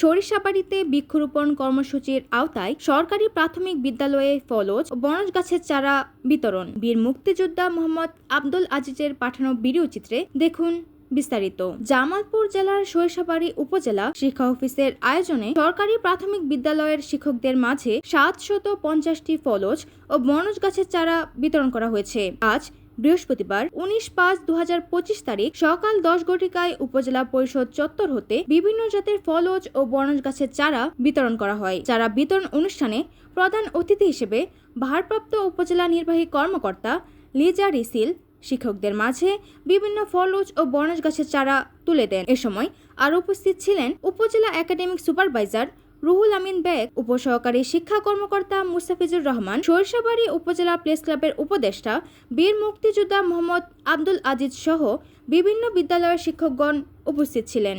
সরিষাবাড়িতে বৃক্ষরোপণ কর্মসূচির আওতায় সরকারি প্রাথমিক বিদ্যালয়ে ফলজ ও বনজ গাছের চারা বিতরণ। বীর মুক্তিযোদ্ধা মোহাম্মদ আব্দুল আজিজের পাঠানো ভিডিও চিত্রে দেখুন বিস্তারিত। জামালপুর জেলার সরিষাবাড়ি উপজেলা শিক্ষা অফিসের আয়োজনে সরকারি প্রাথমিক বিদ্যালয়ের শিক্ষকদের মাঝে 750টি ফলজ ও বনজ গাছের চারা বিতরণ করা হয়েছে। আজ বৃহস্পতিবার 19/5/2025 তারিখ সকাল 10 ঘটিকায় উপজেলা পরিষদ চত্বর হতে বিভিন্ন জাতের ফলজ ও বনজ গাছের চারা বিতরণ করা হয়। চারা বিতরণ অনুষ্ঠানে প্রধান অতিথি হিসেবে ভারপ্রাপ্ত উপজেলা নির্বাহী কর্মকর্তা লিজা রিসিল শিক্ষকদের মাঝে বিভিন্ন ফলজ ও বনজ গাছের চারা তুলে দেন। এ সময় আরও উপস্থিত ছিলেন উপজেলা একাডেমিক সুপারভাইজার রুহুল আমিন বেগ, উপসহকারী শিক্ষা কর্মকর্তা মুস্তাফিজুর রহমান, সরিষাবাড়ি উপজেলা প্রেস ক্লাবের উপদেষ্টা বীর মুক্তিযোদ্ধা মোহাম্মদ আব্দুল আজিজ সহ বিভিন্ন বিদ্যালয়ের শিক্ষকগণ উপস্থিত ছিলেন।